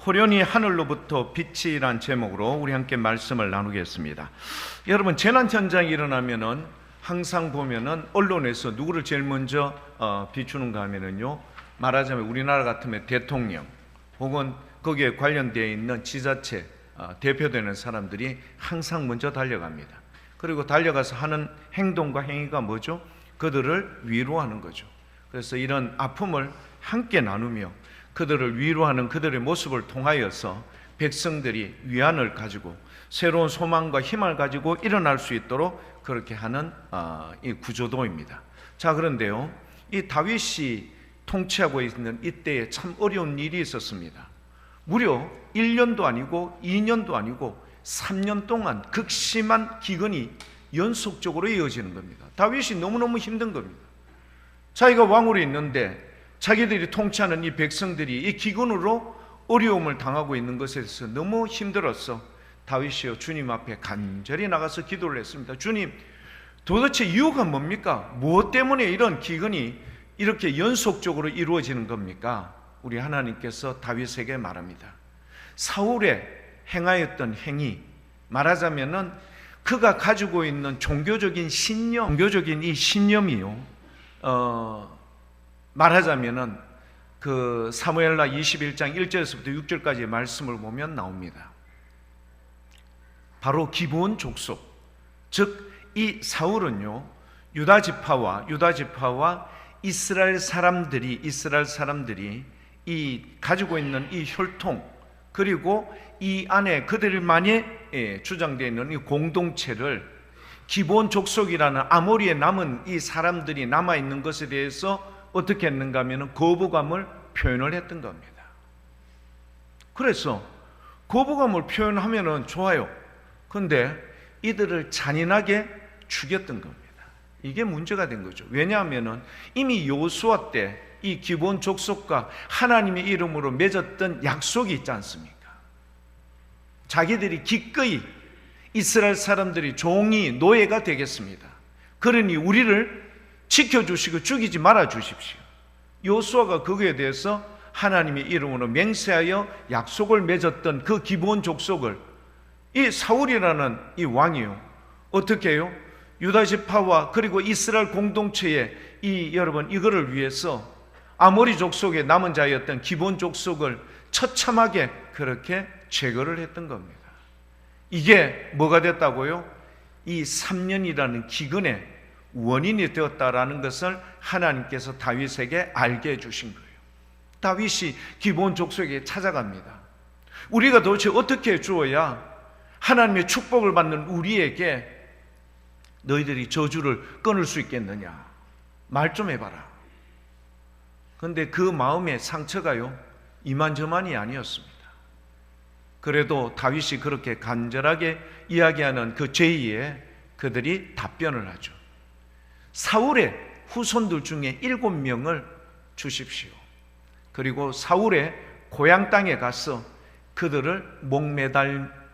호련히 하늘로부터 빛이란 제목으로 우리 함께 말씀을 나누겠습니다. 여러분, 재난 현장이 일어나면은 항상 보면은 언론에서 누구를 제일 먼저 비추는가 하면은요, 말하자면 우리나라 같으면 대통령 혹은 거기에 관련되어 있는 지자체 대표되는 사람들이 항상 먼저 달려갑니다. 그리고 달려가서 하는 행동과 행위가 뭐죠? 그들을 위로하는 거죠. 그래서 이런 아픔을 함께 나누며 그들을 위로하는 그들의 모습을 통하여서 백성들이 위안을 가지고 새로운 소망과 힘을 가지고 일어날 수 있도록 그렇게 하는 이 구조도입니다. 자, 그런데요, 이 다윗이 통치하고 있는 이때에 참 어려운 일이 있었습니다. 무려 1년도 아니고 2년도 아니고 3년 동안 극심한 기근이 연속적으로 이어지는 겁니다. 다윗이 너무너무 힘든 겁니다. 자기가 왕으로 있는데 자기들이 통치하는 이 백성들이 이 기근으로 어려움을 당하고 있는 것에 대해서 너무 힘들어서 다윗이요, 주님 앞에 간절히 나가서 기도를 했습니다. 주님, 도대체 이유가 뭡니까? 무엇 때문에 이런 기근이 이렇게 연속적으로 이루어지는 겁니까? 우리 하나님께서 다윗에게 말합니다. 사울의 행하였던 행위, 말하자면은 그가 가지고 있는 종교적인 신념, 종교적인 이 신념이요, 말하자면은 그 사무엘하 21장 1절에서부터 6절까지의 말씀을 보면 나옵니다. 바로 기브온 족속, 즉 이 사울은요, 유다 지파와 이스라엘 사람들이 이 가지고 있는 이 혈통, 그리고 이 안에 그들만이 주장되어 있는 이 공동체를 기브온 족속이라는 아모리에 남은 이 사람들이 남아 있는 것에 대해서 어떻게 했는가 하면 거부감을 표현을 했던 겁니다. 그래서 거부감을 표현하면 좋아요. 그런데 이들을 잔인하게 죽였던 겁니다. 이게 문제가 된 거죠. 왜냐하면 이미 여호수아 때 이 기브온 족속과 하나님의 이름으로 맺었던 약속이 있지 않습니까? 자기들이 기꺼이 이스라엘 사람들이 종이 노예가 되겠습니다. 그러니 우리를 지켜주시고 죽이지 말아 주십시오. 여호수아가 거기에 대해서 하나님의 이름으로 맹세하여 약속을 맺었던 그 기브온 족속을 이 사울이라는 이 왕이요, 어떻게 해요? 유다 지파와 그리고 이스라엘 공동체의 여러분, 이거를 위해서 아모리 족속의 남은 자였던 기브온 족속을 처참하게 그렇게 제거를 했던 겁니다. 이게 뭐가 됐다고요? 이 3년이라는 기근의 원인이 되었다라는 것을 하나님께서 다윗에게 알게 해주신 거예요. 다윗이 기브온 족속에게 찾아갑니다. 우리가 도대체 어떻게 해주어야 하나님의 축복을 받는 우리에게 너희들이 저주를 끊을 수 있겠느냐? 말 좀 해봐라. 그런데 그 마음의 상처가요, 이만저만이 아니었습니다. 그래도 다윗이 그렇게 간절하게 이야기하는 그 제의에 그들이 답변을 하죠. 사울의 후손들 중에 7명을 주십시오. 그리고 사울의 고향 땅에 가서 그들을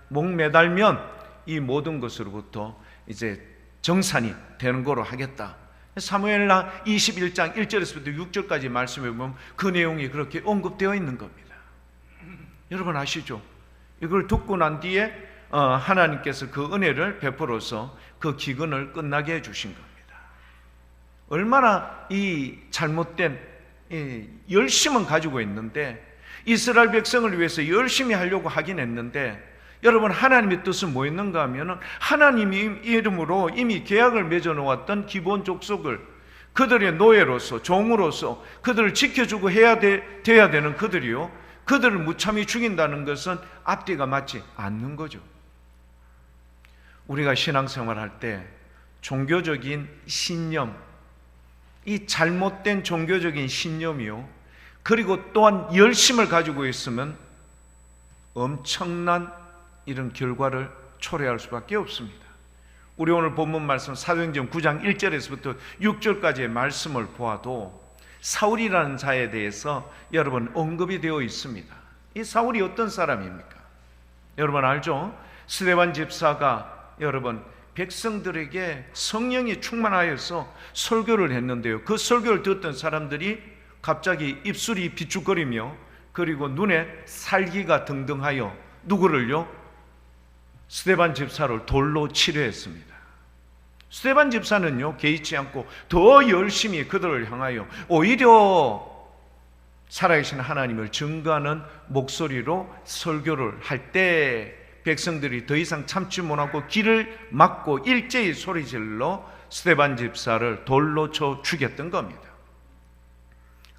목매달면 이 모든 것으로부터 이제 정산이 되는 거로 하겠다. 사무엘하 21장 1절에서부터 6절까지 말씀해 보면 그 내용이 그렇게 언급되어 있는 겁니다. 여러분 아시죠? 이걸 듣고 난 뒤에 하나님께서 그 은혜를 베풀어서 그 기근을 끝나게 해주신 겁니다. 얼마나 이 잘못된 열심은 가지고 있는데, 이스라엘 백성을 위해서 열심히 하려고 하긴 했는데, 여러분 하나님의 뜻은 뭐였는가 하면 하나님의 이름으로 이미 계약을 맺어 놓았던 기브온 족속을 그들의 노예로서, 종으로서 그들을 지켜주고 돼야 되는 그들이요, 그들을 무참히 죽인다는 것은 앞뒤가 맞지 않는 거죠. 우리가 신앙생활 할 때 종교적인 신념, 이 잘못된 종교적인 신념이요, 그리고 또한 열심을 가지고 있으면 엄청난 이런 결과를 초래할 수밖에 없습니다. 우리 오늘 본문 말씀 사도행전 9장 1절에서부터 6절까지의 말씀을 보아도 사울이라는 자에 대해서 여러분 언급이 되어 있습니다. 이 사울이 어떤 사람입니까? 여러분 알죠? 스데반 집사가 여러분 백성들에게 성령이 충만하여서 설교를 했는데요, 그 설교를 듣던 사람들이 갑자기 입술이 비축거리며 그리고 눈에 살기가 등등하여 누구를요? 스데반 집사를 돌로 치려했습니다. 스데반 집사는요, 개의치 않고 더 열심히 그들을 향하여 오히려 살아계신 하나님을 증거하는 목소리로 설교를 할 때 백성들이 더 이상 참지 못하고 길을 막고 일제히 소리질러 스데반 집사를 돌로 쳐 죽였던 겁니다.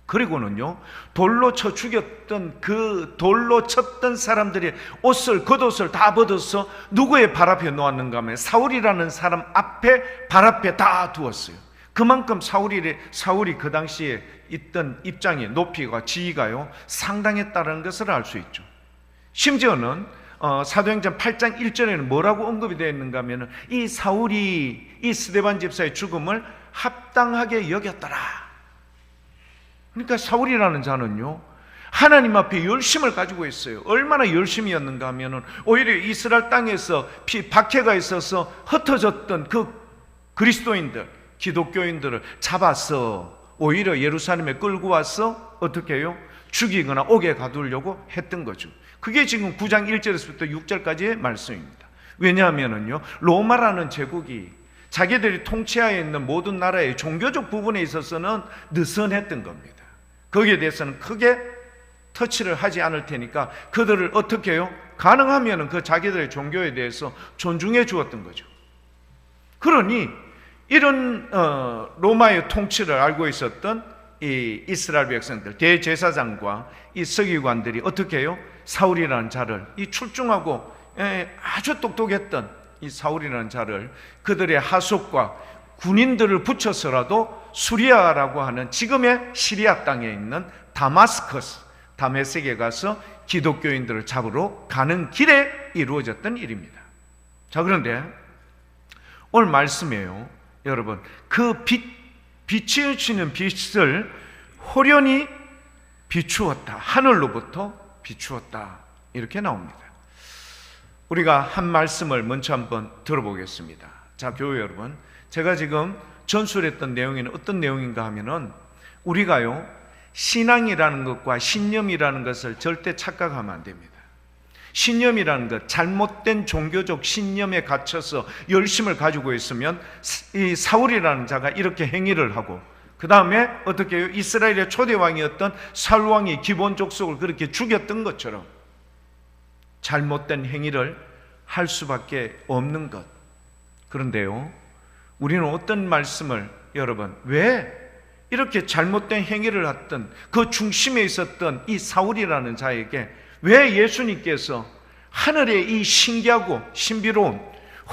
그리고는요, 돌로 쳐 죽였던 그 돌로 쳤던 사람들이 겉옷을 다 벗어서 누구의 발 앞에 놓았는가 하면 사울이라는 사람 앞에, 발 앞에 다 두었어요. 그만큼 사울이 그 당시에 있던 입장의 높이가 지위가요 상당했다는 것을 알 수 있죠. 심지어는 사도행전 8장 1절에는 뭐라고 언급이 되어 있는가 하면 이 사울이 이 스데반 집사의 죽음을 합당하게 여겼더라. 그러니까 사울이라는 자는요, 하나님 앞에 열심을 가지고 있어요. 얼마나 열심이었는가 하면 오히려 이스라엘 땅에서 박해가 있어서 흩어졌던 그 그리스도인들, 기독교인들을 잡아서 오히려 예루살렘에 끌고 와서 어떻게 해요? 죽이거나 옥에 가두려고 했던 거죠. 그게 지금 9장 1절에서부터 6절까지의 말씀입니다. 왜냐하면요, 로마라는 제국이 자기들이 통치하에 있는 모든 나라의 종교적 부분에 있어서는 느슨했던 겁니다. 거기에 대해서는 크게 터치를 하지 않을 테니까 그들을 어떻게 해요? 가능하면 그 자기들의 종교에 대해서 존중해 주었던 거죠. 그러니 이런 로마의 통치를 알고 있었던 이 이스라엘 백성들, 대제사장과 이 서기관들이 어떻게 해요? 사울이라는 자를, 이 출중하고 아주 똑똑했던 이 사울이라는 자를 그들의 하속과 군인들을 붙여서라도 수리아라고 하는 지금의 시리아 땅에 있는 다마스커스, 다메섹에 가서 기독교인들을 잡으러 가는 길에 이루어졌던 일입니다. 자, 그런데 오늘 말씀이에요. 여러분, 그 비치우치는 빛을 호련히 비추었다. 하늘로부터 비추었다. 이렇게 나옵니다. 우리가 한 말씀을 먼저 한번 들어보겠습니다. 자, 교회 여러분, 제가 지금 전술했던 내용에는 어떤 내용인가 하면은 우리가요, 신앙이라는 것과 신념이라는 것을 절대 착각하면 안 됩니다. 신념이라는 것, 잘못된 종교적 신념에 갇혀서 열심을 가지고 있으면 이 사울이라는 자가 이렇게 행위를 하고, 그 다음에 어떻게 해요? 이스라엘의 초대왕이었던 사울왕이 기본 족속을 그렇게 죽였던 것처럼 잘못된 행위를 할 수밖에 없는 것. 그런데요, 우리는 어떤 말씀을, 여러분, 왜 이렇게 잘못된 행위를 했던 그 중심에 있었던 이 사울이라는 자에게 왜 예수님께서 하늘의 이 신기하고 신비로운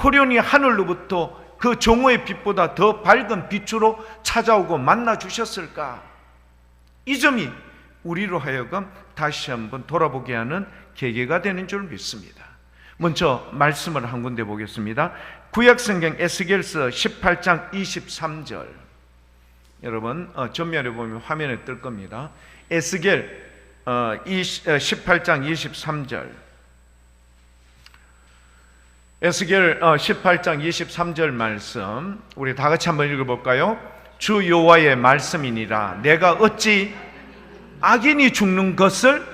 호련히 하늘로부터 그 정오의 빛보다 더 밝은 빛으로 찾아오고 만나 주셨을까? 이 점이 우리로 하여금 다시 한번 돌아보게 하는 계기가 되는 줄 믿습니다. 먼저 말씀을 한 군데 보겠습니다. 구약성경 에스겔서 18장 23절. 여러분 전면에 보면 화면에 뜰 겁니다. 에스겔 18장 23절. 에스겔 18장 23절 말씀 우리 다 같이 한번 읽어볼까요? 주 여호와의 말씀이니라. 내가 어찌 악인이 죽는 것을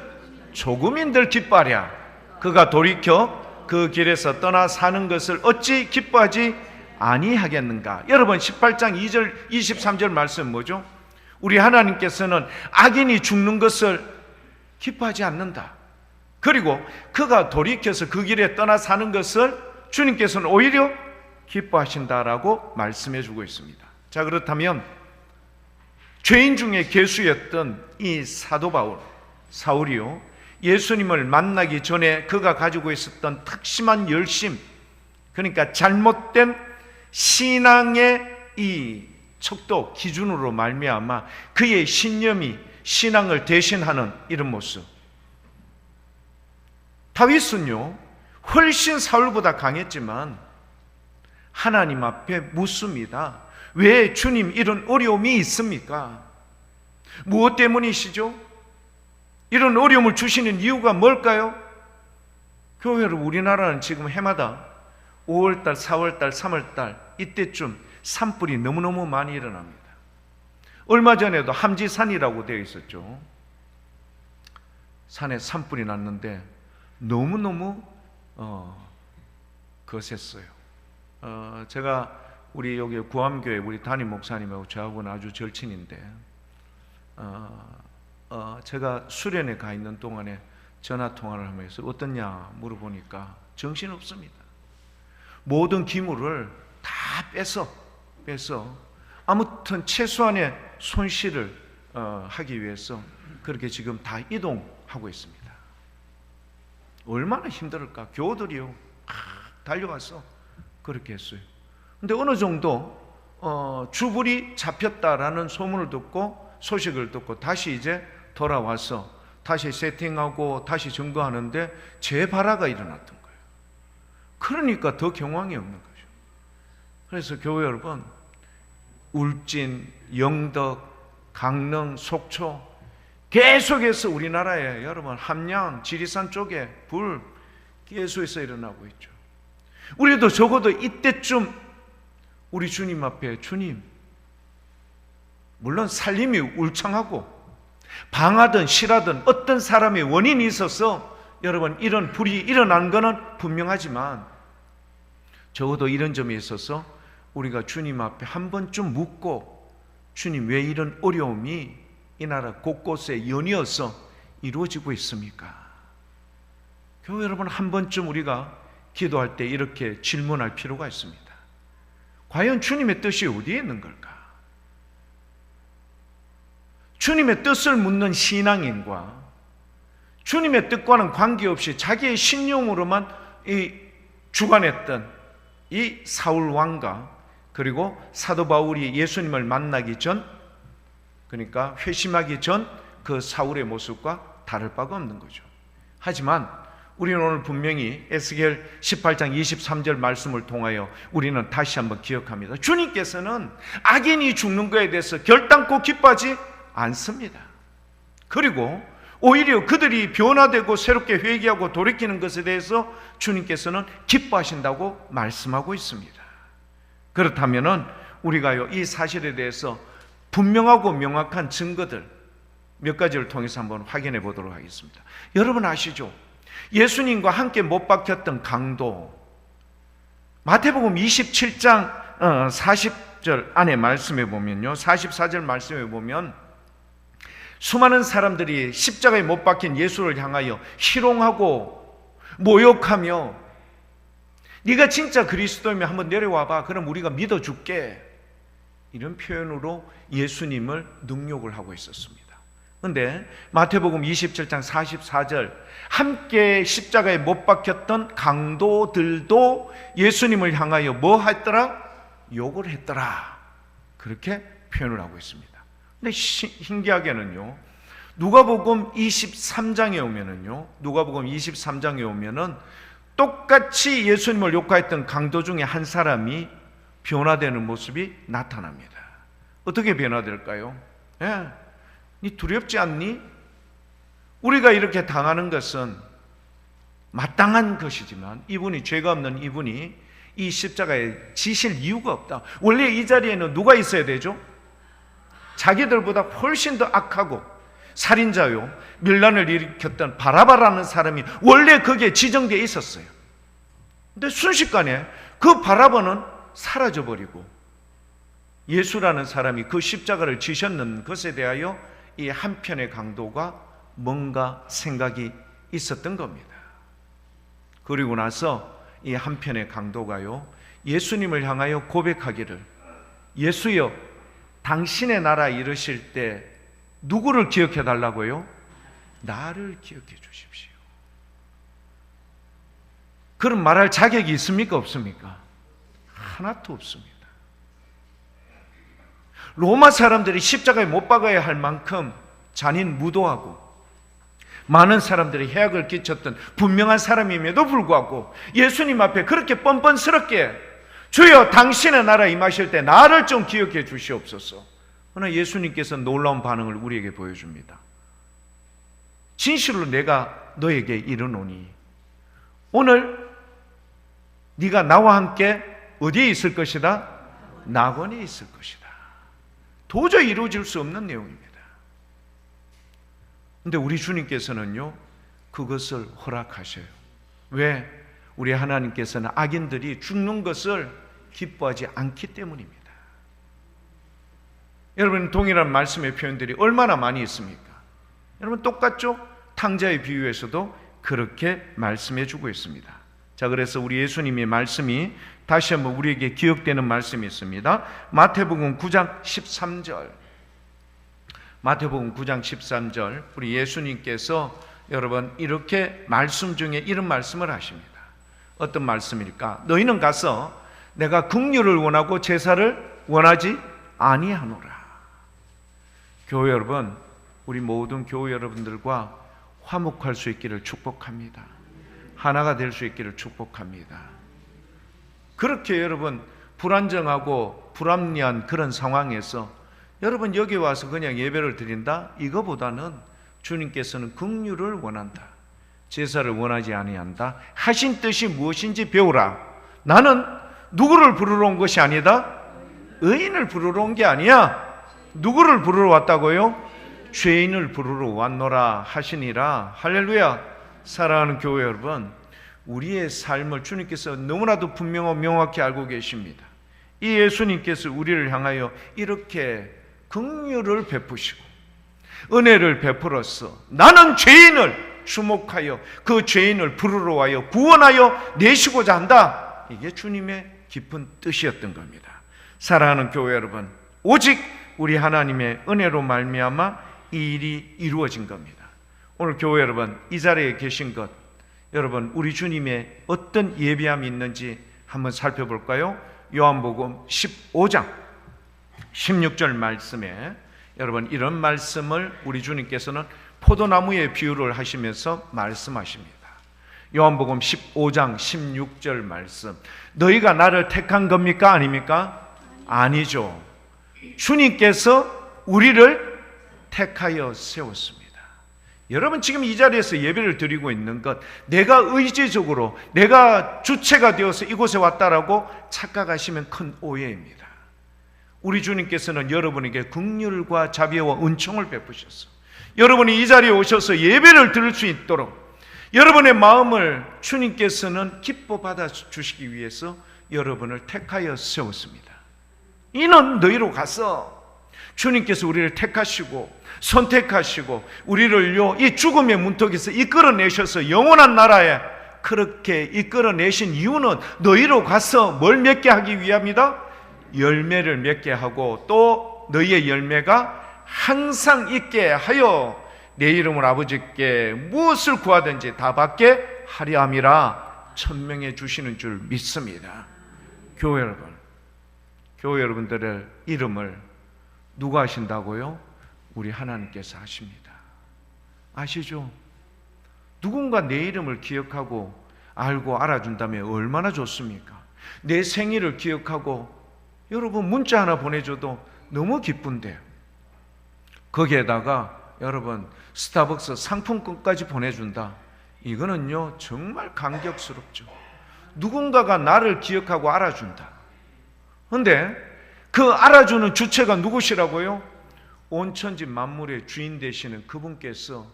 조금인들 기뻐하랴. 그가 돌이켜 그 길에서 떠나 사는 것을 어찌 기뻐하지 아니하겠는가. 여러분 18장 2절 23절 말씀 뭐죠? 우리 하나님께서는 악인이 죽는 것을 기뻐하지 않는다. 그리고 그가 돌이켜서 그 길에 떠나 사는 것을 주님께서는 오히려 기뻐하신다라고 말씀해 주고 있습니다. 자, 그렇다면 죄인 중에 괴수였던 이 사도 바울, 사울이요, 예수님을 만나기 전에 그가 가지고 있었던 특심한 열심, 그러니까 잘못된 신앙의 이 척도 기준으로 말미암아 그의 신념이 신앙을 대신하는 이런 모습. 다윗은요 훨씬 사울보다 강했지만 하나님 앞에 묻습니다. 왜 주님 이런 어려움이 있습니까? 무엇 때문이시죠? 이런 어려움을 주시는 이유가 뭘까요? 교회로 우리나라는 지금 해마다 5월달, 4월달, 3월달 이때쯤 산불이 너무너무 많이 일어납니다. 얼마 전에도 함지산이라고 되어 있었죠. 산에 산불이 났는데 너무너무 거셌어요. 제가 우리 여기 구암교회 우리 담임 목사님하고 저하고는 아주 절친인데 제가 수련회 가 있는 동안에 전화 통화를 하면서 어떻냐 물어보니까 정신없습니다. 모든 기물을 다 빼서 아무튼 최소한의 손실을 하기 위해서 그렇게 지금 다 이동하고 있습니다. 얼마나 힘들을까. 교우들이요 달려와서 그렇게 했어요. 근데 어느 정도 주불이 잡혔다라는 소식을 듣고 다시 이제 돌아와서 다시 세팅하고 다시 점거하는데 재발화가 일어났던 거예요. 그러니까 더 경황이 없는 거죠. 그래서 교회 여러분, 울진, 영덕, 강릉, 속초 계속해서 우리나라에 여러분 함양, 지리산 쪽에 불 계속해서 일어나고 있죠. 우리도 적어도 이때쯤 우리 주님 앞에, 주님, 물론 살림이 울창하고 방하든 실하든 어떤 사람의 원인이 있어서 여러분 이런 불이 일어난 것은 분명하지만 적어도 이런 점에 있어서 우리가 주님 앞에 한 번쯤 묻고, 주님 왜 이런 어려움이 이 나라 곳곳에 연이어서 이루어지고 있습니까? 교회 여러분, 한 번쯤 우리가 기도할 때 이렇게 질문할 필요가 있습니다. 과연 주님의 뜻이 어디에 있는 걸까? 주님의 뜻을 묻는 신앙인과 주님의 뜻과는 관계없이 자기의 신용으로만 주관했던 이 사울 왕과 그리고 사도 바울이 예수님을 만나기 전, 그러니까 회심하기 전 그 사울의 모습과 다를 바가 없는 거죠. 하지만 우리는 오늘 분명히 에스겔 18장 23절 말씀을 통하여 우리는 다시 한번 기억합니다. 주님께서는 악인이 죽는 것에 대해서 결단코 기뻐하지 않습니다. 그리고 오히려 그들이 변화되고 새롭게 회개하고 돌이키는 것에 대해서 주님께서는 기뻐하신다고 말씀하고 있습니다. 그렇다면 우리가요, 이 사실에 대해서 분명하고 명확한 증거들 몇 가지를 통해서 한번 확인해 보도록 하겠습니다. 여러분 아시죠? 예수님과 함께 못 박혔던 강도, 마태복음 27장 40절 안에 말씀해 보면요, 44절 말씀해 보면 수많은 사람들이 십자가에 못 박힌 예수를 향하여 희롱하고 모욕하며 네가 진짜 그리스도이면 한번 내려와봐, 그럼 우리가 믿어줄게, 이런 표현으로 예수님을 능욕을 하고 있었습니다. 그런데 마태복음 27장 44절, 함께 십자가에 못 박혔던 강도들도 예수님을 향하여 뭐 했더라? 욕을 했더라, 그렇게 표현을 하고 있습니다. 근데 신기하게는요, 누가복음 23장에 오면은 똑같이 예수님을 욕하였던 강도 중에 한 사람이 변화되는 모습이 나타납니다. 어떻게 변화될까요? 니 두렵지 않니? 우리가 이렇게 당하는 것은 마땅한 것이지만 이분이, 죄가 없는 이분이 이 십자가에 지실 이유가 없다. 원래 이 자리에는 누가 있어야 되죠? 자기들보다 훨씬 더 악하고 살인자요, 밀란을 일으켰던 바라바라는 사람이 원래 거기에 지정되어 있었어요. 근데 순식간에 그 바라바는 사라져버리고 예수라는 사람이 그 십자가를 지셨는 것에 대하여 이 한편의 강도가 뭔가 생각이 있었던 겁니다. 그리고 나서 이 한편의 강도가요, 예수님을 향하여 고백하기를, 예수여, 당신의 나라 이르실 때 누구를 기억해 달라고요? 나를 기억해 주십시오. 그런 말할 자격이 있습니까? 없습니까? 하나도 없습니다. 로마 사람들이 십자가에 못 박아야 할 만큼 잔인 무도하고 많은 사람들이 해악을 끼쳤던 분명한 사람임에도 불구하고 예수님 앞에 그렇게 뻔뻔스럽게 주여 당신의 나라 임하실 때 나를 좀 기억해 주시옵소서. 그러나 예수님께서 놀라운 반응을 우리에게 보여줍니다. 진실로 내가 너에게 이르노니 오늘 네가 나와 함께 어디에 있을 것이다? 낙원에 있을 것이다. 도저히 이루어질 수 없는 내용입니다. 근데 우리 주님께서는요, 그것을 허락하셔요. 왜? 우리 하나님께서는 악인들이 죽는 것을 기뻐하지 않기 때문입니다. 여러분, 동일한 말씀의 표현들이 얼마나 많이 있습니까? 여러분, 똑같죠? 탕자의 비유에서도 그렇게 말씀해 주고 있습니다. 자, 그래서 우리 예수님의 말씀이 다시 한번 우리에게 기억되는 말씀이 있습니다. 마태복음 9장 13절. 마태복음 9장 13절. 우리 예수님께서 여러분 이렇게 말씀 중에 이런 말씀을 하십니다. 어떤 말씀일까? 너희는 가서 내가 긍휼을 원하고 제사를 원하지 아니하노라. 교회 여러분, 우리 모든 교회 여러분들과 화목할 수 있기를 축복합니다. 하나가 될 수 있기를 축복합니다. 그렇게 여러분 불안정하고 불합리한 그런 상황에서 여러분 여기 와서 그냥 예배를 드린다? 이거보다는 주님께서는 긍휼을 원한다, 제사를 원하지 아니한다 하신 뜻이 무엇인지 배우라. 나는 누구를 부르러 온 것이 아니다? 의인을 부르러 온 게 아니야. 누구를 부르러 왔다고요? 죄인을 부르러 왔노라 하시니라. 할렐루야. 사랑하는 교회 여러분, 우리의 삶을 주님께서 너무나도 분명하고 명확히 알고 계십니다. 이 예수님께서 우리를 향하여 이렇게 긍휼을 베푸시고 은혜를 베풀어서 나는 죄인을 주목하여 그 죄인을 부르러 와여 구원하여 내시고자 한다. 이게 주님의 깊은 뜻이었던 겁니다. 사랑하는 교회 여러분, 오직 우리 하나님의 은혜로 말미암아 이 일이 이루어진 겁니다. 오늘 교회 여러분, 이 자리에 계신 것, 여러분 우리 주님의 어떤 예비함이 있는지 한번 살펴볼까요? 요한복음 15장 16절 말씀에 여러분 이런 말씀을 우리 주님께서는 포도나무의 비유를 하시면서 말씀하십니다. 요한복음 15장 16절 말씀. 너희가 나를 택한 겁니까? 아닙니까? 아니죠. 주님께서 우리를 택하여 세웠습니다. 여러분 지금 이 자리에서 예배를 드리고 있는 것, 내가 의지적으로 내가 주체가 되어서 이곳에 왔다라고 착각하시면 큰 오해입니다. 우리 주님께서는 여러분에게 긍휼과 자비와 은총을 베푸셔서 여러분이 이 자리에 오셔서 예배를 드릴 수 있도록 여러분의 마음을 주님께서는 기뻐 받아 주시기 위해서 여러분을 택하여 세웠습니다. 이는 너희로 가서 주님께서 우리를 택하시고 선택하시고 우리를요 이 죽음의 문턱에서 이끌어내셔서 영원한 나라에 그렇게 이끌어내신 이유는 너희로 가서 뭘 맺게 하기 위함이다? 열매를 맺게 하고 또 너희의 열매가 항상 있게 하여 내 이름으로 아버지께 무엇을 구하든지 다 받게 하려 함이라 천명해 주시는 줄 믿습니다. 교회 여러분, 교회 여러분들의 이름을 누가 하신다고요? 우리 하나님께서 하십니다. 아시죠? 누군가 내 이름을 기억하고 알고 알아준다면 얼마나 좋습니까? 내 생일을 기억하고 여러분 문자 하나 보내줘도 너무 기쁜데요. 거기에다가 여러분 스타벅스 상품권까지 보내준다. 이거는요 정말 감격스럽죠. 누군가가 나를 기억하고 알아준다. 그런데 그 알아주는 주체가 누구시라고요? 온 천지 만물의 주인 되시는 그분께서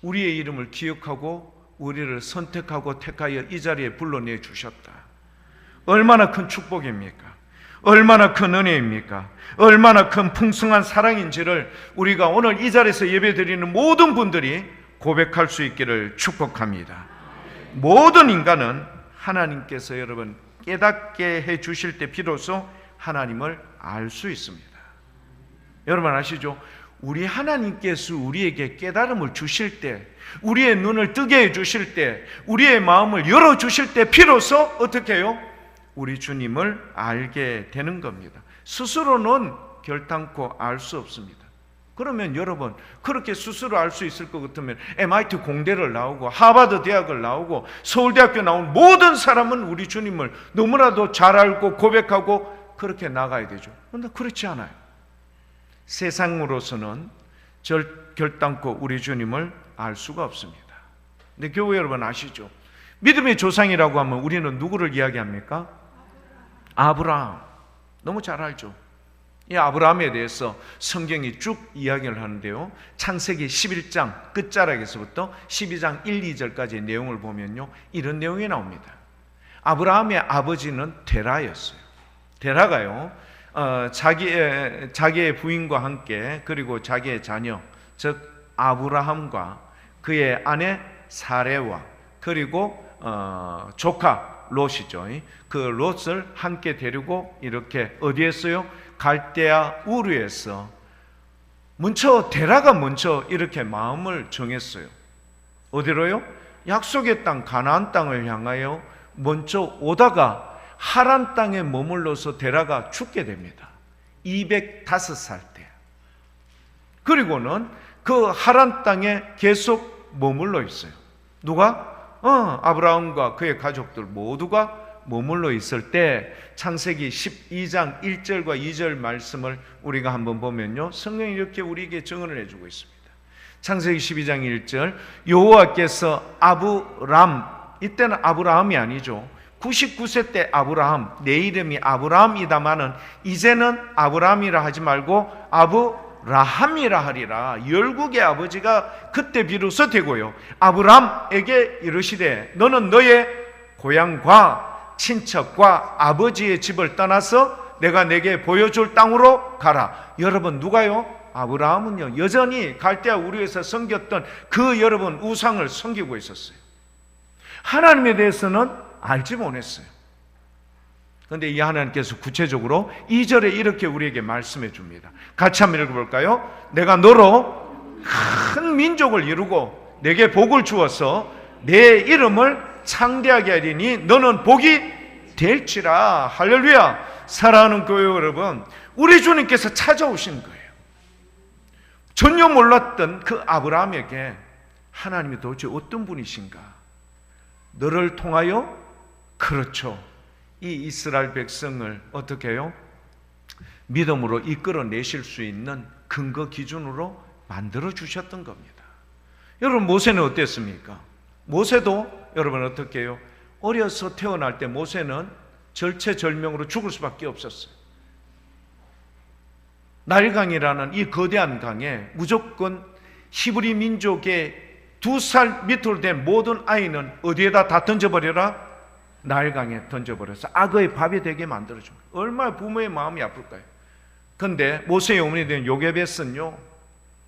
우리의 이름을 기억하고 우리를 선택하고 택하여 이 자리에 불러내 주셨다. 얼마나 큰 축복입니까? 얼마나 큰 은혜입니까? 얼마나 큰 풍성한 사랑인지를 우리가 오늘 이 자리에서 예배드리는 모든 분들이 고백할 수 있기를 축복합니다. 모든 인간은 하나님께서 여러분 깨닫게 해 주실 때 비로소 하나님을 알 수 있습니다. 여러분 아시죠? 우리 하나님께서 우리에게 깨달음을 주실 때, 우리의 눈을 뜨게 해 주실 때, 우리의 마음을 열어 주실 때 비로소 어떻게 해요? 우리 주님을 알게 되는 겁니다. 스스로는 결단코 알 수 없습니다. 그러면 여러분 그렇게 스스로 알 수 있을 것 같으면 MIT 공대를 나오고 하버드 대학을 나오고 서울대학교 나온 모든 사람은 우리 주님을 너무나도 잘 알고 고백하고 그렇게 나가야 되죠. 그런데 그렇지 않아요. 세상으로서는 결단코 우리 주님을 알 수가 없습니다. 근데 교회 여러분 아시죠? 믿음의 조상이라고 하면 우리는 누구를 이야기합니까? 아브라함. 너무 잘 알죠. 이 아브라함에 대해서 성경이 쭉 이야기를 하는데요, 창세기 11장 끝자락에서부터 12장 1, 2절까지의 내용을 보면요, 이런 내용이 나옵니다. 아브라함의 아버지는 데라였어요. 데라가요, 자기의 부인과 함께, 그리고 자기의 자녀, 즉 아브라함과 그의 아내 사레와, 그리고 조카 롯이죠. 그 롯을 함께 데리고 이렇게 어디에서요? 갈대아 우르에서 데라가 먼저 이렇게 마음을 정했어요. 어디로요? 약속의 땅 가나안 땅을 향하여 먼저 오다가 하란 땅에 머물러서 데라가 죽게 됩니다. 205살 때. 그리고는 그 하란 땅에 계속 머물러 있어요. 누가? 아브라함과 그의 가족들 모두가 머물러 있을 때 창세기 12장 1절과 2절 말씀을 우리가 한번 보면요, 성경이 이렇게 우리에게 증언을 해주고 있습니다. 창세기 12장 1절, 여호와께서 이때는 아브라함이 아니죠, 99세 때 아브라함, 내 이름이 아브라함이다마는 이제는 아브라함이라 하지 말고 아브라함이라 하리라. 열국의 아버지가 그때 비로소 되고요, 아브라함에게 이르시되 너는 너의 고향과 친척과 아버지의 집을 떠나서 내가 내게 보여줄 땅으로 가라. 여러분, 누가요? 아브라함은요, 여전히 갈대아 우르에서 섬겼던 그 여러분 우상을 섬기고 있었어요. 하나님에 대해서는 알지 못했어요. 그런데 이 하나님께서 구체적으로 2절에 이렇게 우리에게 말씀해 줍니다. 같이 한번 읽어볼까요? 내가 너로 큰 민족을 이루고 내게 복을 주어서 내 이름을 창대하게 하리니 너는 복이 될지라. 할렐루야. 사랑하는 교회 여러분, 우리 주님께서 찾아오신 거예요. 전혀 몰랐던 그 아브라함에게 하나님이 도대체 어떤 분이신가? 너를 통하여, 그렇죠, 이 이스라엘 백성을 어떻게 해요? 믿음으로 이끌어내실 수 있는 근거 기준으로 만들어 주셨던 겁니다. 여러분, 모세는 어땠습니까? 모세도 여러분 어떻게 해요? 어려서 태어날 때 모세는 절체절명으로 죽을 수밖에 없었어요. 나일강이라는 이 거대한 강에 무조건 히브리 민족의 2살 밑으로 된 모든 아이는 어디에다 다 던져버려라? 나일강에 던져버려서 악어의 밥이 되게 만들어준 거예요. 얼마나 부모의 마음이 아플까요? 그런데 모세의 어머니 된 요게벳은요,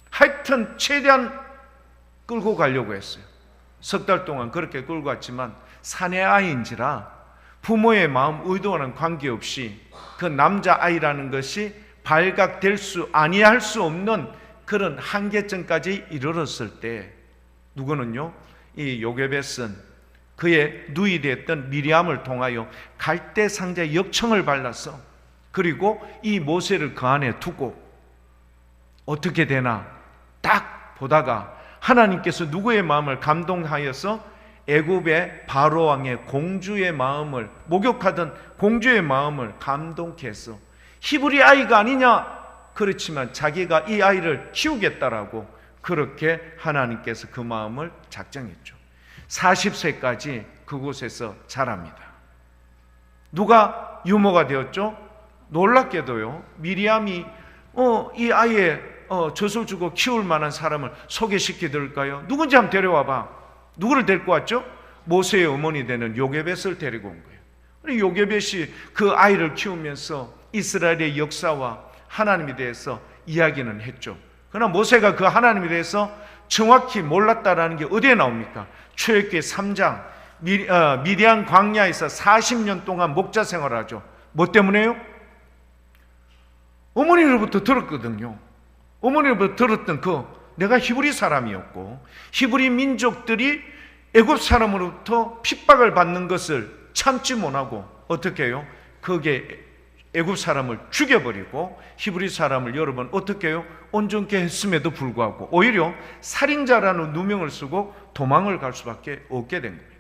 하여튼 최대한 끌고 가려고 했어요. 석 달 동안 그렇게 끌고 갔지만 사내 아이인지라 부모의 마음 의도와는 관계없이 그 남자아이라는 것이 발각될 수 아니할 수 없는 그런 한계점까지 이르렀을 때 누구는요, 이 요게벳은 그의 누이 되었던 미리암을 통하여 갈대 상자에 역청을 발라서, 그리고 이 모세를 그 안에 두고 어떻게 되나 딱 보다가 하나님께서 누구의 마음을 감동하여서 애굽의 바로 왕의 공주의 마음을, 목욕하던 공주의 마음을 감동케 해서 히브리 아이가 아니냐? 그렇지만 자기가 이 아이를 키우겠다라고 그렇게 하나님께서 그 마음을 작정했죠. 40세까지 그곳에서 자랍니다. 누가 유모가 되었죠? 놀랍게도요, 미리암이 이 아이의 젖을 주고 키울 만한 사람을 소개시켜드릴까요? 누군지 한번 데려와봐. 누구를 데리고 왔죠? 모세의 어머니 되는 요게벳을 데리고 온 거예요. 우리 요게벳이 그 아이를 키우면서 이스라엘의 역사와 하나님에 대해서 이야기는 했죠. 그러나 모세가 그 하나님에 대해서 정확히 몰랐다라는 게 어디에 나옵니까? 출애굽기 3장, 미디안 광야에서 40년 동안 목자 생활을 하죠. 뭐 때문에요? 어머니로부터 들었거든요. 어머니로부터 들었던 내가 히브리 사람이었고 히브리 민족들이 애굽 사람으로부터 핍박을 받는 것을 참지 못하고 어떻게 해요? 거기에 애굽 사람을 죽여버리고 히브리 사람을 여러분 어떻게 해요? 온전케 했음에도 불구하고 오히려 살인자라는 누명을 쓰고 도망을 갈 수밖에 없게 된 겁니다.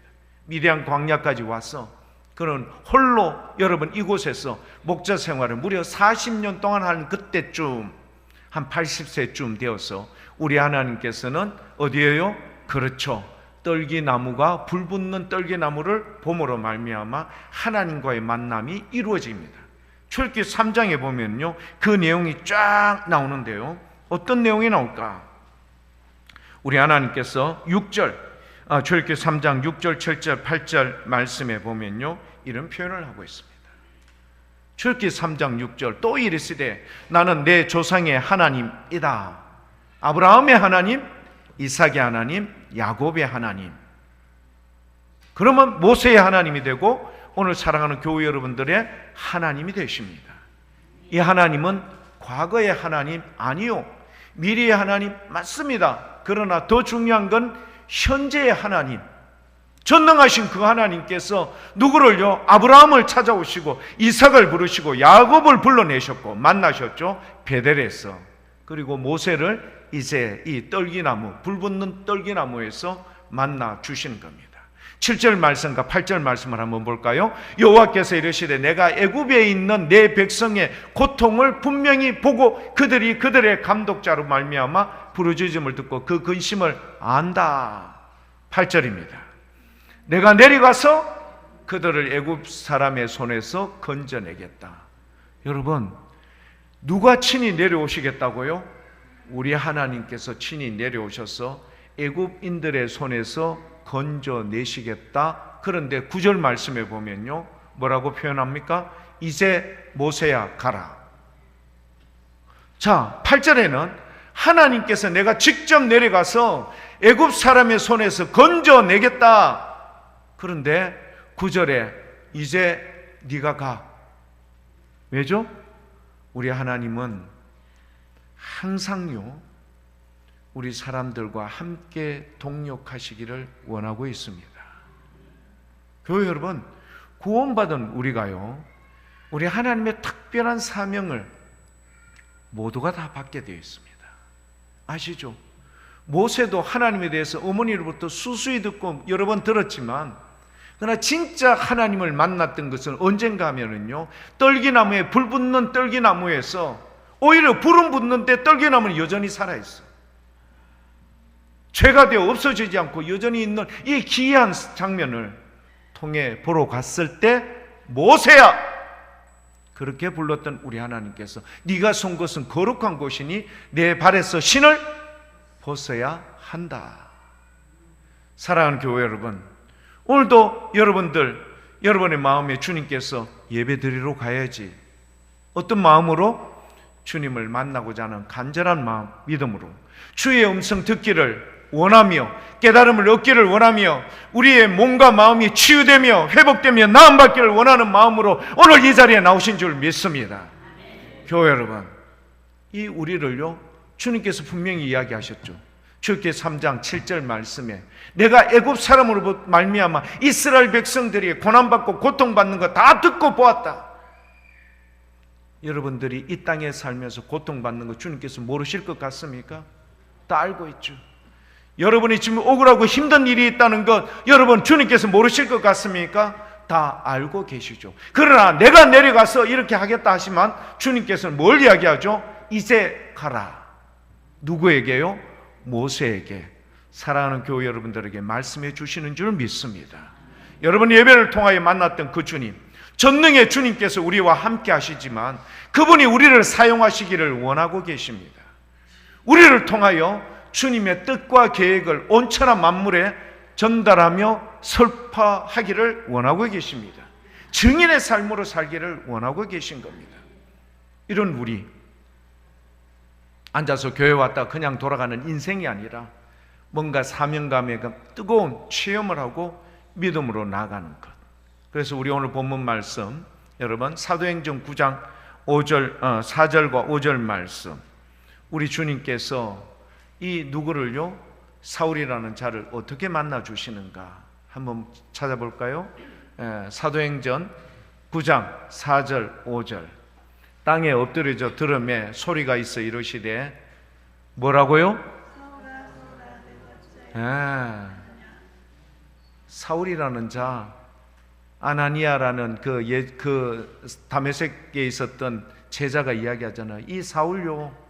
미디안 광야까지 와서 그는 홀로 여러분 이곳에서 목자 생활을 무려 40년 동안 한 그때쯤 한 80세쯤 되어서 우리 하나님께서는 어디에요? 그렇죠, 떨기나무가 불붙는 떨기나무를 봄으로 말미암아 하나님과의 만남이 이루어집니다. 출애굽기 3장에 보면요, 그 내용이 쫙 나오는데요. 어떤 내용이 나올까? 우리 하나님께서 6절, 출애굽기 3장 6절, 7절, 8절 말씀에 보면요, 이런 표현을 하고 있습니다. 출애굽기 3장 6절, 또 이르시되 나는 내 조상의 하나님이다. 아브라함의 하나님, 이삭의 하나님, 야곱의 하나님. 그러면 모세의 하나님이 되고 오늘 사랑하는 교회 여러분들의 하나님이 되십니다. 이 하나님은 과거의 하나님 아니요, 미래의 하나님 맞습니다. 그러나 더 중요한 건 현재의 하나님, 전능하신 그 하나님께서 누구를요? 아브라함을 찾아오시고 이삭을 부르시고 야곱을 불러내셨고 만나셨죠. 베델에서. 그리고 모세를 이제 이 떨기나무, 불붙는 떨기나무에서 만나 주시는 겁니다. 7절 말씀과 8절 말씀을 한번 볼까요? 여호와께서 이르시되 내가 애굽에 있는 내 백성의 고통을 분명히 보고 그들이 그들의 감독자로 말미암아 부르짖음을 듣고 그 근심을 안다. 8절입니다. 내가 내려가서 그들을 애굽 사람의 손에서 건져내겠다. 여러분, 누가 친히 내려오시겠다고요? 우리 하나님께서 친히 내려오셔서 애굽인들의 손에서 건져내시겠다. 그런데 9절 말씀에 보면요, 뭐라고 표현합니까? 이제 모세야 가라. 자, 8절에는 하나님께서 내가 직접 내려가서 애굽 사람의 손에서 건져내겠다. 그런데 9절에 이제 네가 가. 왜죠? 우리 하나님은 항상요, 우리 사람들과 함께 동역하시기를 원하고 있습니다. 교회 여러분, 구원받은 우리가요, 우리 하나님의 특별한 사명을 모두가 다 받게 되어 있습니다. 아시죠? 모세도 하나님에 대해서 어머니로부터 수수히 듣고 여러 번 들었지만, 그러나 진짜 하나님을 만났던 것은 언젠가 하면은요, 떨기나무에, 불붙는 떨기나무에서 오히려 불은 붙는데 떨기나무는 여전히 살아있어. 죄가 되어 없어지지 않고 여전히 있는 이 기이한 장면을 통해 보러 갔을 때 모세야! 그렇게 불렀던 우리 하나님께서 네가 선 것은 거룩한 곳이니 내 발에서 신을 벗어야 한다. 사랑하는 교회 여러분, 오늘도 여러분의 마음에 주님께서 예배 드리러 가야지. 어떤 마음으로? 주님을 만나고자 하는 간절한 마음, 믿음으로 주의 음성 듣기를 원하며 깨달음을 얻기를 원하며 우리의 몸과 마음이 치유되며 회복되며 나음받기를 원하는 마음으로 오늘 이 자리에 나오신 줄 믿습니다. 교회 여러분, 이 우리를요, 주님께서 분명히 이야기하셨죠. 출애굽기 3장 7절 말씀에 내가 애굽 사람으로 말미암아 이스라엘 백성들이 고난받고 고통받는 거 다 듣고 보았다. 여러분들이 이 땅에 살면서 고통받는 거 주님께서 모르실 것 같습니까? 다 알고 있죠. 여러분이 지금 억울하고 힘든 일이 있다는 것 여러분 주님께서 모르실 것 같습니까? 다 알고 계시죠. 그러나 내가 내려가서 이렇게 하겠다 하시면 주님께서는 뭘 이야기하죠? 이제 가라. 누구에게요? 모세에게. 사랑하는 교회 여러분들에게 말씀해 주시는 줄 믿습니다. 여러분 예배를 통하여 만났던 그 주님, 전능의 주님께서 우리와 함께 하시지만 그분이 우리를 사용하시기를 원하고 계십니다. 우리를 통하여 주님의 뜻과 계획을 온천한 만물에 전달하며 설파하기를 원하고 계십니다. 증인의 삶으로 살기를 원하고 계신 겁니다. 이런 우리, 앉아서 교회 왔다 그냥 돌아가는 인생이 아니라 뭔가 사명감의 뜨거운 체험을 하고 믿음으로 나아가는 것. 그래서 우리 오늘 본문 말씀, 여러분 사도행전 9장 4절과 5절 말씀, 우리 주님께서 이 누구를요? 사울이라는 자를 어떻게 만나 주시는가 한번 찾아볼까요? 사도행전 9장 4절 5절. 땅에 엎드려져 들음에 소리가 있어 이르시되 뭐라고요? 사울이라는 자, 아나니아라는 그 다메섹에 있었던 제자가 이야기하잖아요. 이 사울요,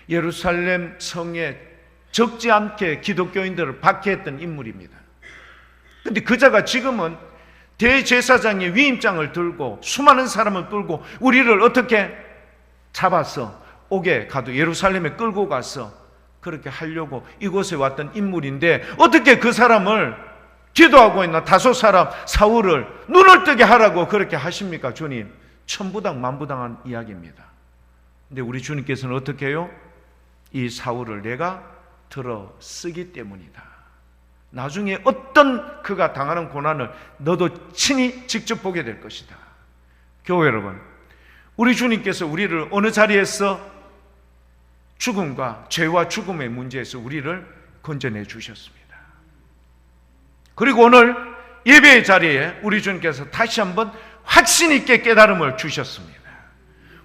예루살렘 성에 적지 않게 기독교인들을 박해했던 인물입니다. 그런데 그 자가 지금은 대제사장의 위임장을 들고 수많은 사람을 끌고 우리를 어떻게 잡아서 옥에 가도 예루살렘에 끌고 가서 그렇게 하려고 이곳에 왔던 인물인데 어떻게 그 사람을 기도하고 있는 다섯 사람 사울을 눈을 뜨게 하라고 그렇게 하십니까? 주님, 천부당 만부당한 이야기입니다. 근데 우리 주님께서는 어떻게 해요? 이 사울을 내가 들어 쓰기 때문이다. 나중에 어떤 그가 당하는 고난을 너도 친히 직접 보게 될 것이다. 교회 여러분, 우리 주님께서 우리를 어느 자리에서 죽음과 죄와 죽음의 문제에서 우리를 건져내 주셨습니다. 그리고 오늘 예배의 자리에 우리 주님께서 다시 한번 확신 있게 깨달음을 주셨습니다.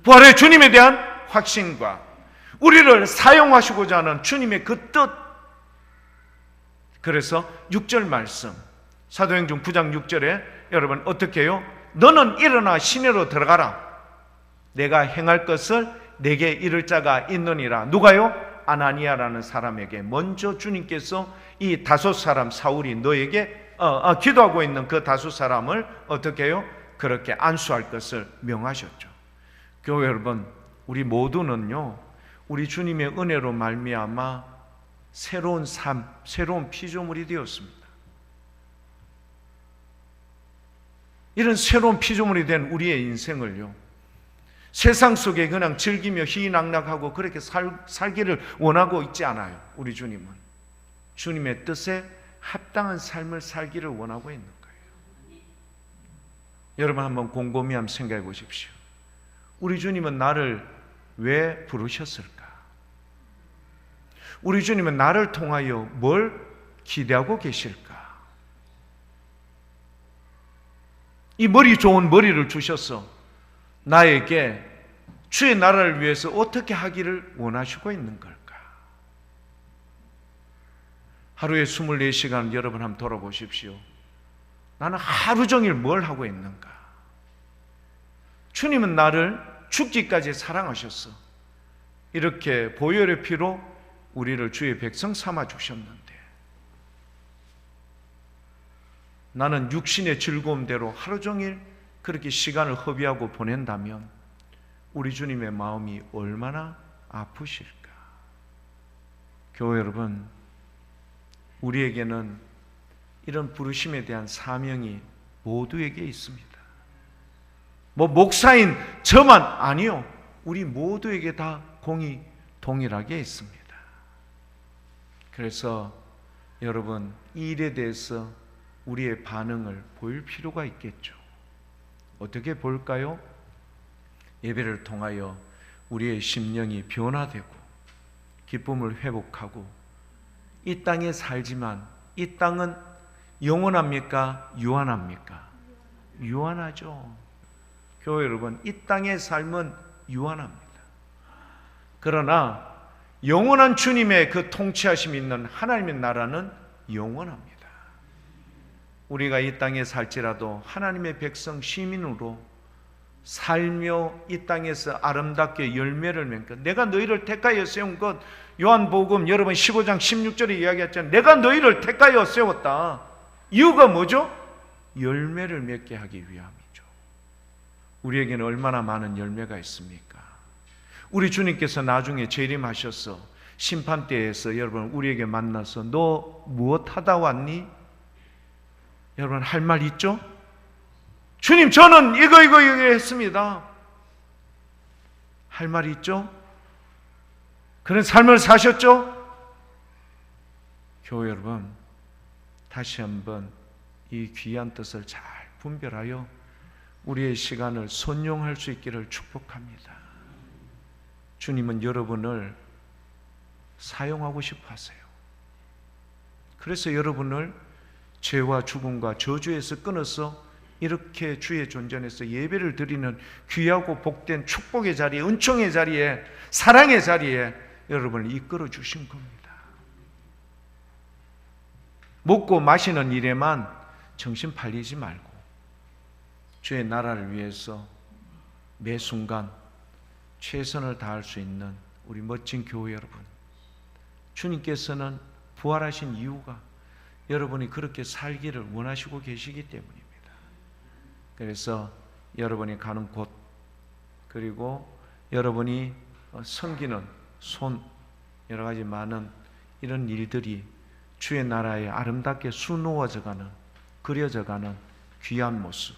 부활의 주님에 대한 확신과 우리를 사용하시고자 하는 주님의 그 뜻. 그래서 6절 말씀, 사도행전 9장 6절에 여러분 어떻게 해요? 너는 일어나 시내로 들어가라. 내가 행할 것을 내게 이를 자가 있느니라. 누가요? 아나니아라는 사람에게 먼저 주님께서 이 다섯 사람 사울이 너에게 기도하고 있는 그 다섯 사람을 어떻게 해요? 그렇게 안수할 것을 명하셨죠. 교회 여러분, 우리 모두는요, 우리 주님의 은혜로 말미암아 새로운 삶, 새로운 피조물이 되었습니다. 이런 새로운 피조물이 된 우리의 인생을요, 세상 속에 그냥 즐기며 희낙낙하고 그렇게 살기를 원하고 있지 않아요. 우리 주님은 주님의 뜻에 합당한 삶을 살기를 원하고 있는 거예요. 여러분 한번 곰곰이 한번 생각해 보십시오. 우리 주님은 나를 왜 부르셨을까? 우리 주님은 나를 통하여 뭘 기대하고 계실까? 이 머리 좋은 머리를 주셔서 나에게 주의 나라를 위해서 어떻게 하기를 원하시고 있는 걸까? 하루에 24시간 여러분 한번 돌아보십시오. 나는 하루 종일 뭘 하고 있는가? 주님은 나를 죽기까지 사랑하셨어. 이렇게 보혈의 피로 우리를 주의 백성 삼아 주셨는데 나는 육신의 즐거움대로 하루 종일 그렇게 시간을 허비하고 보낸다면 우리 주님의 마음이 얼마나 아프실까? 교회 여러분, 우리에게는 이런 부르심에 대한 사명이 모두에게 있습니다. 뭐 목사인 저만 아니요, 우리 모두에게 다 공이 동일하게 있습니다. 그래서 여러분, 이 일에 대해서 우리의 반응을 보일 필요가 있겠죠. 어떻게 볼까요? 예배를 통하여 우리의 심령이 변화되고 기쁨을 회복하고 이 땅에 살지만 이 땅은 영원합니까? 유한합니까? 유한하죠. 교회 여러분, 이 땅의 삶은 유한합니다. 그러나 영원한 주님의 그 통치하심이 있는 하나님의 나라는 영원합니다. 우리가 이 땅에 살지라도 하나님의 백성 시민으로 살며 이 땅에서 아름답게 열매를 맺고, 내가 너희를 택하여 세운 것, 요한복음 여러분 15장 16절에 이야기했잖아요. 내가 너희를 택하여 세웠다. 이유가 뭐죠? 열매를 맺게 하기 위함이죠. 우리에게는 얼마나 많은 열매가 있습니까? 우리 주님께서 나중에 재림하셔서 심판대에서 여러분 우리에게 만나서 너 무엇 하다 왔니? 여러분 할 말 있죠? 주님, 저는 이거 했습니다. 할 말이 있죠? 그런 삶을 사셨죠? 교회 여러분, 다시 한번 이 귀한 뜻을 잘 분별하여 우리의 시간을 선용할 수 있기를 축복합니다. 주님은 여러분을 사용하고 싶어 하세요. 그래서 여러분을 죄와 죽음과 저주에서 끊어서 이렇게 주의 존전에서 예배를 드리는 귀하고 복된 축복의 자리에, 은총의 자리에, 사랑의 자리에 여러분을 이끌어 주신 겁니다. 먹고 마시는 일에만 정신 팔리지 말고 주의 나라를 위해서 매 순간 최선을 다할 수 있는 우리 멋진 교회 여러분, 주님께서는 부활하신 이유가 여러분이 그렇게 살기를 원하시고 계시기 때문입니다. 그래서 여러분이 가는 곳, 그리고 여러분이 섬기는 손, 여러 가지 많은 이런 일들이 주의 나라에 아름답게 수놓아져가는, 그려져가는 귀한 모습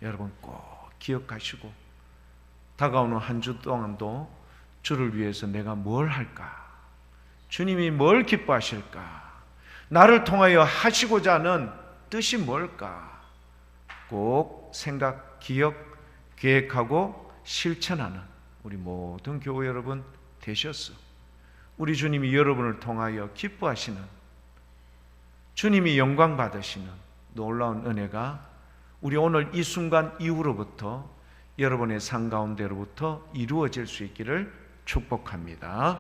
여러분 꼭 기억하시고, 다가오는 한 주 동안도 주를 위해서 내가 뭘 할까? 주님이 뭘 기뻐하실까? 나를 통하여 하시고자 하는 뜻이 뭘까? 꼭 생각, 기억, 계획하고 실천하는 우리 모든 교회 여러분 되셨어. 우리 주님이 여러분을 통하여 기뻐하시는, 주님이 영광 받으시는 놀라운 은혜가 우리 오늘 이 순간 이후로부터 여러분의 삶 가운데로부터 이루어질 수 있기를 축복합니다.